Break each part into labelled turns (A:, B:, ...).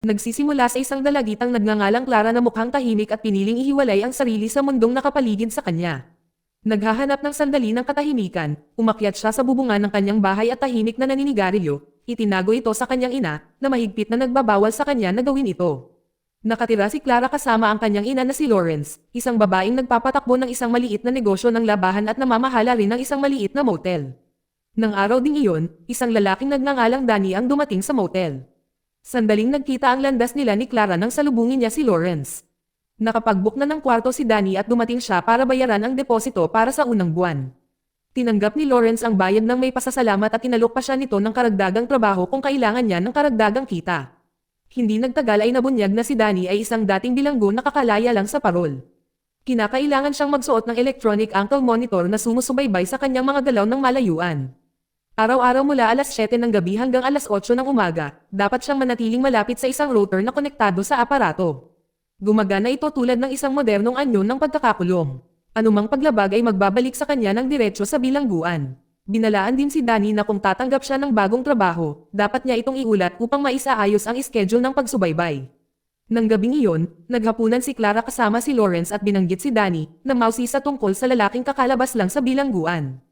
A: Nagsisimula sa isang dalagitang nagngangalang Clara na mukhang tahimik at piniling ihiwalay ang sarili sa mundong nakapaligid sa kanya. Naghahanap ng sandali ng katahimikan, umakyat siya sa bubungan ng kanyang bahay at tahimik na naninigarilyo, itinago ito sa kanyang ina, na mahigpit na nagbabawal sa kanya na gawin ito. Nakatira si Clara kasama ang kanyang ina na si Lawrence, isang babaeng nagpapatakbo ng isang maliit na negosyo ng labahan at namamahala rin ng isang maliit na motel. Nang araw ding iyon, isang lalaking nagngangalang Danny ang dumating sa motel. Sandaling nagkita ang landas nila ni Clara nang salubungin niya si Lawrence. Nakapag-book na ng kwarto si Danny at dumating siya para bayaran ang deposito para sa unang buwan. Tinanggap ni Lawrence ang bayad ng may pasasalamat at inalok pa siya nito ng karagdagang trabaho kung kailangan niya ng karagdagang kita. Hindi nagtagal ay nabunyag na si Danny ay isang dating bilanggo na kakalaya lang sa parol. Kinakailangan siyang magsuot ng electronic ankle monitor na sumusubaybay sa kanyang mga galaw ng malayuan. Araw-araw mula alas 7 ng gabi hanggang alas 8 ng umaga, dapat siyang manatiling malapit sa isang router na konektado sa aparato. Gumagana ito tulad ng isang modernong anyo ng pagkakakulong. Anumang paglabag ay magbabalik sa kanya ng diretsyo sa bilangguan. Binalaan din si Danny na kung tatanggap siya ng bagong trabaho, dapat niya itong iulat upang maisaayos ang schedule ng pagsubaybay. Nang gabing iyon, naghapunan si Clara kasama si Lawrence at binanggit si Danny na mausisa tungkol sa lalaking kakalabas lang sa bilangguan.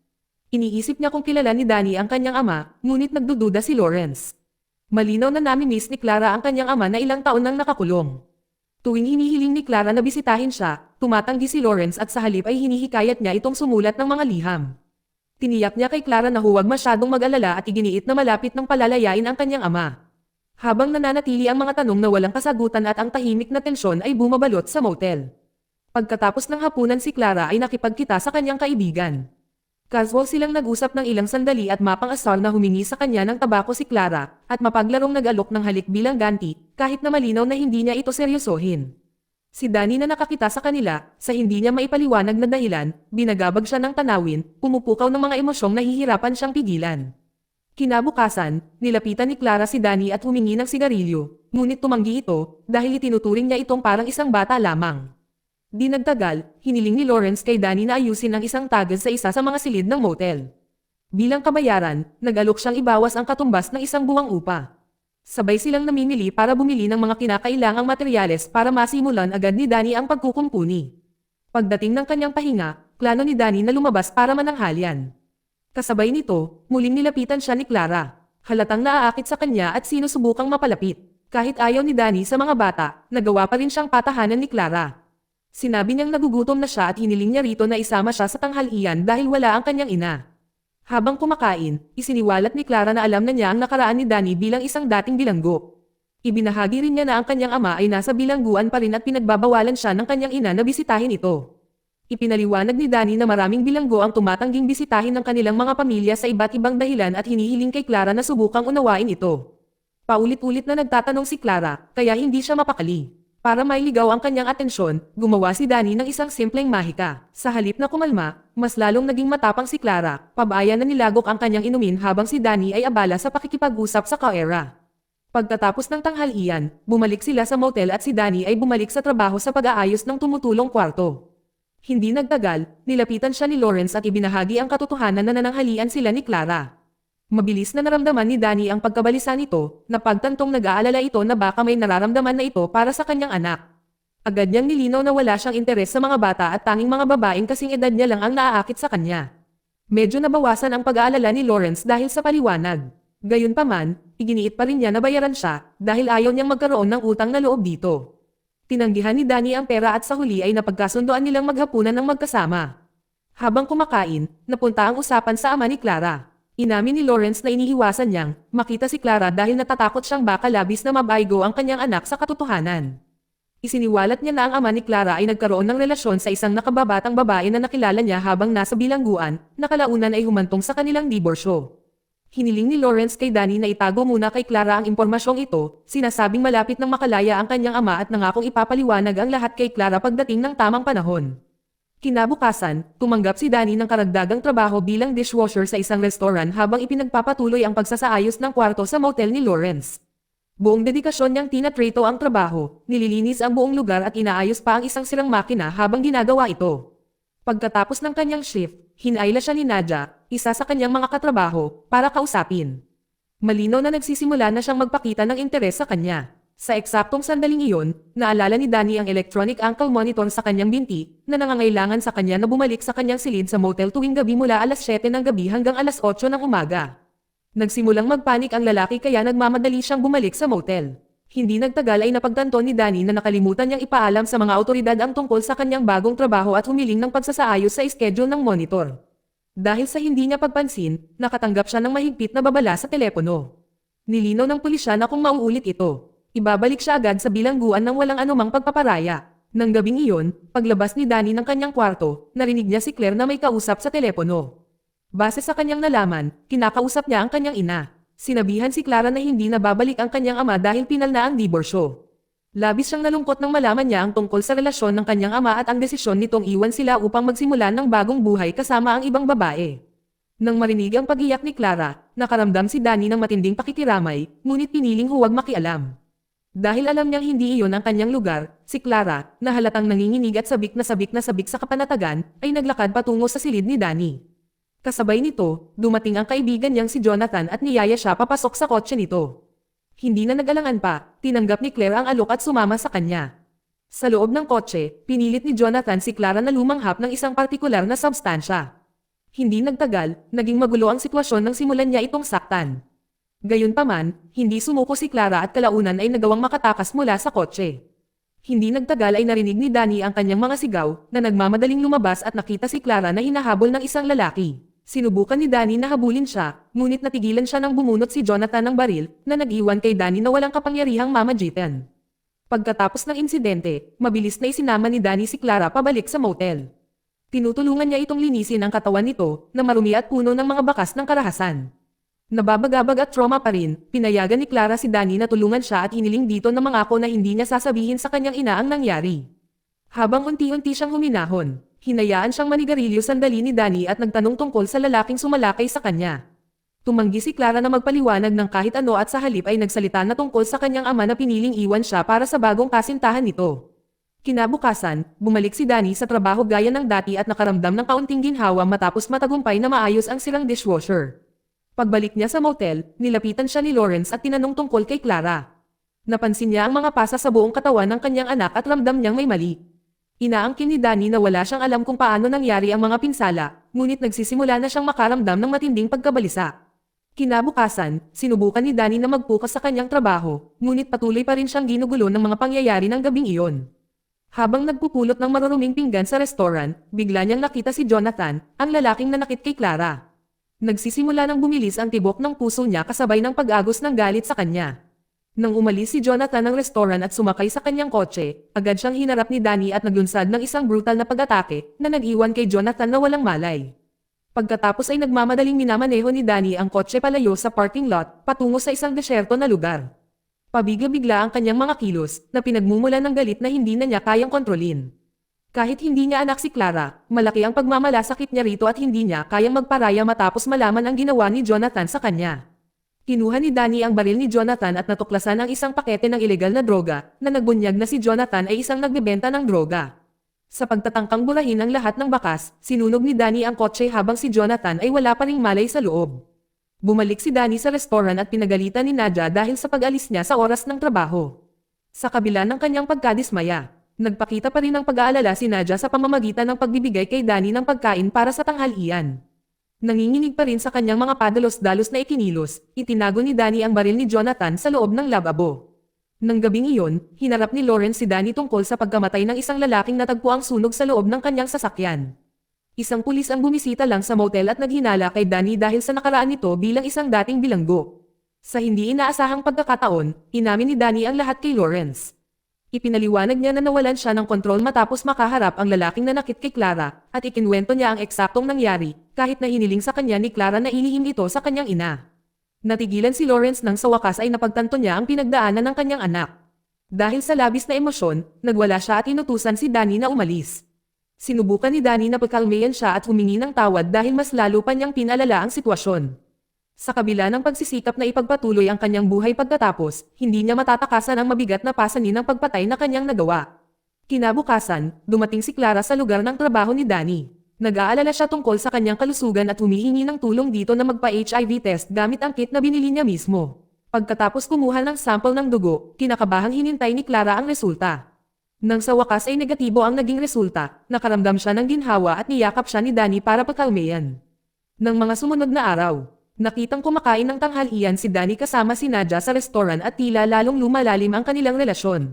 A: Iniisip niya kung kilala ni Danny ang kanyang ama, ngunit nagdududa si Lawrence. Malinaw na nami-miss ni Clara ang kanyang ama na ilang taon nang nakakulong. Tuwing hinihiling ni Clara na bisitahin siya, tumatanggi si Lawrence at sa halip ay hinihikayat niya itong sumulat ng mga liham. Tiniyak niya kay Clara na huwag masyadong mag-alala at iginiit na malapit ng palalayain ang kanyang ama. Habang nananatili ang mga tanong na walang kasagutan at ang tahimik na tensyon ay bumabalot sa motel. Pagkatapos ng hapunan si Clara ay nakipagkita sa kanyang kaibigan. Casual silang nag-usap ng ilang sandali at mapang-asar na humingi sa kanya ng tabako si Clara, at mapaglarong nag-alok ng halik bilang ganti, kahit na malinaw na hindi niya ito seryosohin. Si Danny na nakakita sa kanila, sa hindi niya maipaliwanag na dahilan, binagabag siya ng tanawin, pumupukaw ng mga emosyong nahihirapan siyang pigilan. Kinabukasan, nilapitan ni Clara si Danny at humingi ng sigarilyo, ngunit tumanggi ito, dahil itinuturing niya itong parang isang bata lamang. Di nagtagal, hiniling ni Lawrence kay Danny na ayusin ang isang tagas sa isa sa mga silid ng motel. Bilang kabayaran, nag-alok siyang ibawas ang katumbas ng isang buwang upa. Sabay silang namimili para bumili ng mga kinakailangang materyales para masimulan agad ni Danny ang pagkukumpuni. Pagdating ng kanyang pahinga, plano ni Danny na lumabas para mananghalian. Kasabay nito, muling nilapitan siya ni Clara. Halatang naaakit sa kanya at sinusubukang mapalapit. Kahit ayaw ni Danny sa mga bata, nagawa pa rin siyang patahanan ni Clara. Sinabi niyang nagugutom na siya at hiniling niya rito na isama siya sa tanghalian dahil wala ang kanyang ina. Habang kumakain, isiniwalat ni Clara na alam na niya ang nakaraan ni Danny bilang isang dating bilanggo. Ibinahagi rin niya na ang kanyang ama ay nasa bilangguan pa rin at pinagbabawalan siya ng kanyang ina na bisitahin ito. Ipinaliwanag ni Danny na maraming bilanggo ang tumatangging bisitahin ng kanilang mga pamilya sa iba't ibang dahilan at hinihiling kay Clara na subukang unawain ito. Paulit-ulit na nagtatanong si Clara, kaya hindi siya mapakali. Para mailigaw ang kanyang atensyon, gumawa si Danny ng isang simpleng mahika. Sa halip na kumalma, mas lalong naging matapang si Clara, pabayan na nilagok ang kanyang inumin habang si Danny ay abala sa pakikipag-usap sa kaera. Pagkatapos ng tanghalian, bumalik sila sa motel at si Danny ay bumalik sa trabaho sa pag-aayos ng tumutulong kwarto. Hindi nagtagal, nilapitan siya ni Lawrence at ibinahagi ang katotohanan na nananghalian sila ni Clara. Mabilis na naramdaman ni Danny ang pagkabalisa nito, na pagtantong nag-aalala ito na baka may nararamdaman na ito para sa kanyang anak. Agad niyang nilinaw na wala siyang interes sa mga bata at tanging mga babaeng kasing edad niya lang ang naaakit sa kanya. Medyo nabawasan ang pag-aalala ni Lawrence dahil sa paliwanag. Gayunpaman, iginiit pa rin niya na bayaran siya, dahil ayaw niyang magkaroon ng utang na loob dito. Tinanggihan ni Danny ang pera at sa huli ay napagkasundoan nilang maghapunan ng magkasama. Habang kumakain, napunta ang usapan sa ama ni Clara. Inamin ni Lawrence na inihiwasan niyang makita si Clara dahil natatakot siyang baka labis na mabaigo ang kanyang anak sa katotohanan. Isiniwalat niya na ang ama ni Clara ay nagkaroon ng relasyon sa isang nakababatang babae na nakilala niya habang nasa bilangguan, na kalaunan ay humantong sa kanilang diborsyo. Hiniling ni Lawrence kay Danny na itago muna kay Clara ang impormasyong ito, sinasabing malapit nang makalaya ang kanyang ama at nangakong ipapaliwanag ang lahat kay Clara pagdating ng tamang panahon. Kinabukasan, tumanggap si Danny ng karagdagang trabaho bilang dishwasher sa isang restoran habang ipinagpapatuloy ang pagsasaayos ng kwarto sa motel ni Lawrence. Buong dedikasyon niyang tinatrato ang trabaho, nililinis ang buong lugar at inaayos pa ang isang sirang makina habang ginagawa ito. Pagkatapos ng kanyang shift, hinayla siya ni Nadia, isa sa kanyang mga katrabaho, para kausapin. Malinaw na nagsisimula na siyang magpakita ng interes sa kanya. Sa eksaktong sandaling iyon, naalala ni Danny ang electronic ankle monitor sa kanyang binti, na nangangailangan sa kanya na bumalik sa kanyang silid sa motel tuwing gabi mula alas 7 ng gabi hanggang alas 8 ng umaga. Nagsimulang magpanik ang lalaki kaya nagmamadali siyang bumalik sa motel. Hindi nagtagal ay napagtanto ni Danny na nakalimutan niyang ipaalam sa mga awtoridad ang tungkol sa kanyang bagong trabaho at humiling ng pagsasaayos sa schedule ng monitor. Dahil sa hindi niya pagpansin, nakatanggap siya ng mahigpit na babala sa telepono. Nilinaw ng pulisya na kung mauulit ito, ibabalik siya agad sa bilangguan ng walang anumang pagpaparaya. Nang gabing iyon, paglabas ni Danny ng kanyang kwarto, narinig niya si Claire na may kausap sa telepono. Base sa kanyang nalaman, kinakausap niya ang kanyang ina. Sinabihan si Clara na hindi na babalik ang kanyang ama dahil pinal na ang diborsyo. Labis siyang nalungkot nang malaman niya ang tungkol sa relasyon ng kanyang ama at ang desisyon nitong iwan sila upang magsimulan ng bagong buhay kasama ang ibang babae. Nang marinig ang pag-iyak ni Clara, nakaramdam si Danny ng matinding pakikiramay, ngunit piniling huwag makialam. Dahil alam niyang hindi iyon ang kanyang lugar, si Clara, na halatang nanginginig at sabik na sabik sa kapanatagan, ay naglakad patungo sa silid ni Danny. Kasabay nito, dumating ang kaibigan niyang si Jonathan at niyaya siya papasok sa kotse nito. Hindi na nag-alangan pa, tinanggap ni Claire ang alok at sumama sa kanya. Sa loob ng kotse, pinilit ni Jonathan si Clara na lumanghap ng isang partikular na substansya. Hindi nagtagal, naging magulo ang sitwasyon nang simulan niya itong saktan. Gayunpaman, hindi sumuko si Clara at kalaunan ay nagawang makatakas mula sa kotse. Hindi nagtagal ay narinig ni Danny ang kanyang mga sigaw, na nagmamadaling lumabas at nakita si Clara na hinahabol ng isang lalaki. Sinubukan ni Danny na habulin siya, ngunit natigilan siya nang bumunot si Jonathan ng baril, na nag-iwan kay Danny na walang kapangyarihang mamagitan. Pagkatapos ng insidente, mabilis na isinama ni Danny si Clara pabalik sa motel. Tinutulungan niya itong linisin ang katawan nito, na marumi at puno ng mga bakas ng karahasan. Nababagabag at trauma pa rin, pinayagan ni Clara si Danny na tulungan siya at hiniling dito na mangako na hindi niya sasabihin sa kanyang ina ang nangyari. Habang unti-unti siyang huminahon, hinayaan siyang manigarilyo sandali ni Danny at nagtanong tungkol sa lalaking sumalakay sa kanya. Tumanggi si Clara na magpaliwanag ng kahit ano at sa halip ay nagsalita na tungkol sa kanyang ama na piniling iwan siya para sa bagong kasintahan nito. Kinabukasan, bumalik si Danny sa trabaho gaya ng dati at nakaramdam ng kaunting ginhawa matapos matagumpay na maayos ang sirang dishwasher. Pagbalik niya sa motel, nilapitan siya ni Lawrence at tinanong tungkol kay Clara. Napansin niya ang mga pasa sa buong katawan ng kanyang anak at ramdam niyang may mali. Inaangkin ni Danny na wala siyang alam kung paano nangyari ang mga pinsala, ngunit nagsisimula na siyang makaramdam ng matinding pagkabalisa. Kinabukasan, sinubukan ni Danny na magpukas sa kanyang trabaho, ngunit patuloy pa rin siyang ginugulo ng mga pangyayari ng gabing iyon. Habang nagpupulot ng maruruming pinggan sa restaurant, bigla niyang nakita si Jonathan, ang lalaking nanakit kay Clara. Nagsisimula ng bumilis ang tibok ng puso niya kasabay ng pag-agos ng galit sa kanya. Nang umalis si Jonathan ng restaurant at sumakay sa kanyang kotse, agad siyang hinarap ni Danny at naglunsad ng isang brutal na pag-atake na nag-iwan kay Jonathan na walang malay. Pagkatapos ay nagmamadaling minamaneho ni Danny ang kotse palayo sa parking lot, patungo sa isang desyerto na lugar. Pabigla-bigla ang kanyang mga kilos, na pinagmumulan ng galit na hindi na niya kayang kontrolin. Kahit hindi niya anak si Clara, malaki ang pagmamalasakit niya rito at hindi niya kayang magparaya matapos malaman ang ginawa ni Jonathan sa kanya. Kinuha ni Danny ang baril ni Jonathan at natuklasan ang isang pakete ng ilegal na droga, na nagbunyag na si Jonathan ay isang nagbebenta ng droga. Sa pagtatangkang burahin ang lahat ng bakas, sinunog ni Danny ang kotse habang si Jonathan ay wala pa ring malay sa loob. Bumalik si Danny sa restaurant at pinagalitan ni Nadia dahil sa pag-alis niya sa oras ng trabaho. Sa kabila ng kanyang pagkadismaya, nagpakita pa rin ng pag-aalala si Nadia sa pamamagitan ng pagbibigay kay Danny ng pagkain para sa tanghalian. Nanginginig pa rin sa kanyang mga padalos-dalos na ikinilos, itinago ni Danny ang baril ni Jonathan sa loob ng lababo. Nang gabing iyon, hinarap ni Lawrence si Danny tungkol sa pagkamatay ng isang lalaking natagpo ang sunog sa loob ng kanyang sasakyan. Isang pulis ang bumisita lang sa motel at naghinala kay Danny dahil sa nakaraan nito bilang isang dating bilanggo. Sa hindi inaasahang pagkakataon, inamin ni Danny ang lahat kay Lawrence. Ipinaliwanag niya na nawalan siya ng kontrol matapos makaharap ang lalaking nanakit kay Clara, at ikinwento niya ang eksaktong nangyari, kahit na hiniling sa kanya ni Clara na ilihim ito sa kanyang ina. Natigilan si Lawrence nang sa wakas ay napagtanto niya ang pinagdaanan ng kanyang anak. Dahil sa labis na emosyon, nagwala siya at inutusan si Danny na umalis. Sinubukan ni Danny na pagkalmayan siya at humingi ng tawad dahil mas lalo pa niyang pinalala ang sitwasyon. Sa kabila ng pagsisikap na ipagpatuloy ang kanyang buhay pagkatapos, hindi niya matatakasan ang mabigat na pasanin ng pagpatay na kanyang nagawa. Kinabukasan, dumating si Clara sa lugar ng trabaho ni Danny. Nag-aalala siya tungkol sa kanyang kalusugan at humihingi ng tulong dito na magpa-HIV test gamit ang kit na binili niya mismo. Pagkatapos kumuha ng sample ng dugo, kinakabahang hinintay ni Clara ang resulta. Nang sa wakas ay negatibo ang naging resulta, nakaramdam siya ng ginhawa at niyakap siya ni Danny para pakalmayan. Nang mga sumunod na araw, nakitang kumakain ng tanghalian si Danny kasama si Nadja sa restoran at tila lalong lumalalim ang kanilang relasyon.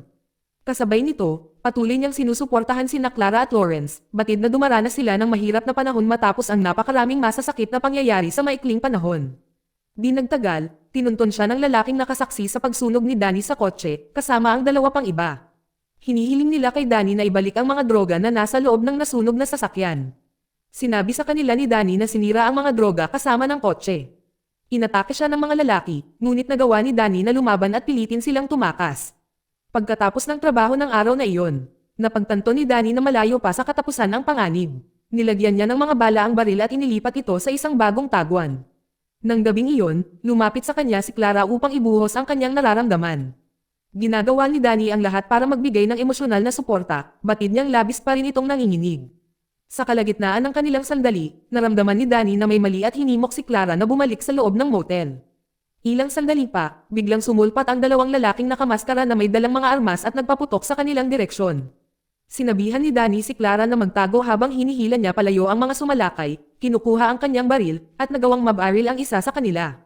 A: Kasabay nito, patuloy niyang sinusuportahan sina Clara at Lawrence, batid na dumaranas sila ng mahirap na panahon matapos ang napakaraming masasakit na pangyayari sa maikling panahon. Di nagtagal, tinunton siya ng lalaking nakasaksi sa pagsunog ni Danny sa kotse, kasama ang dalawa pang iba. Hinihiling nila kay Danny na ibalik ang mga droga na nasa loob ng nasunog na sasakyan. Sinabi sa kanila ni Danny na sinira ang mga droga kasama ng kotse. Inatake siya ng mga lalaki, ngunit nagawa ni Danny na lumaban at pilitin silang tumakas. Pagkatapos ng trabaho ng araw na iyon, napagtanto ni Danny na malayo pa sa katapusan ang panganib. Nilagyan niya ng mga bala ang baril at inilipat ito sa isang bagong taguan. Nang gabing iyon, lumapit sa kanya si Clara upang ibuhos ang kanyang nararamdaman. Ginagawa ni Danny ang lahat para magbigay ng emosyonal na suporta, batid niyang labis pa rin itong nanginginig. Sa kalagitnaan ng kanilang sandali, naramdaman ni Danny na may mali at hinimok si Clara na bumalik sa loob ng motel. Ilang sandali pa, biglang sumulpat ang dalawang lalaking nakamaskara na may dalang mga armas at nagpaputok sa kanilang direksyon. Sinabihan ni Danny si Clara na magtago habang hinihila niya palayo ang mga sumalakay, kinukuha ang kanyang baril, at nagawang mabaril ang isa sa kanila.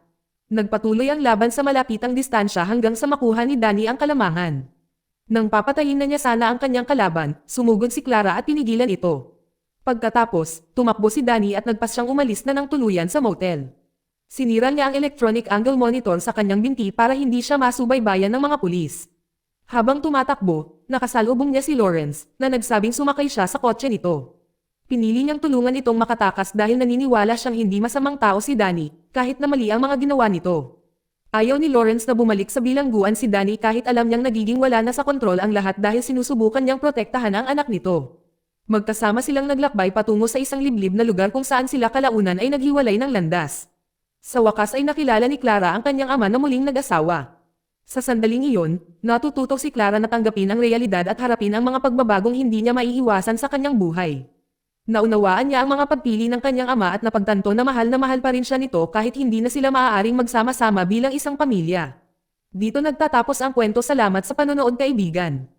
A: Nagpatuloy ang laban sa malapitang distansya hanggang sa makuha ni Danny ang kalamangan. Nang papatayin na niya sana ang kanyang kalaban, sumugod si Clara at pinigilan ito. Pagkatapos, tumakbo si Danny at nagpas siyang umalis na ng tuluyan sa motel. Sinira niya ang electronic angle monitor sa kanyang binti para hindi siya masubaybayan ng mga pulis. Habang tumatakbo, nakasalubong niya si Lawrence, na nagsabing sumakay siya sa kotse nito. Pinili niyang tulungan itong makatakas dahil naniniwala siyang hindi masamang tao si Danny, kahit na mali ang mga ginawa nito. Ayaw ni Lawrence na bumalik sa bilangguan si Danny kahit alam niyang nagiging wala na sa kontrol ang lahat dahil sinusubukan niyang protektahan ang anak nito. Magkasama silang naglakbay patungo sa isang liblib na lugar kung saan sila kalaunan ay naghiwalay ng landas. Sa wakas ay nakilala ni Clara ang kanyang ama na muling nag-asawa. Sa sandaling iyon, natututo si Clara na tanggapin ang realidad at harapin ang mga pagbabagong hindi niya maiiwasan sa kanyang buhay. Naunawaan niya ang mga pagpili ng kanyang ama at napagtanto na mahal pa rin siya nito kahit hindi na sila maaaring magsama-sama bilang isang pamilya. Dito nagtatapos ang kwento. Salamat sa panonood, kaibigan.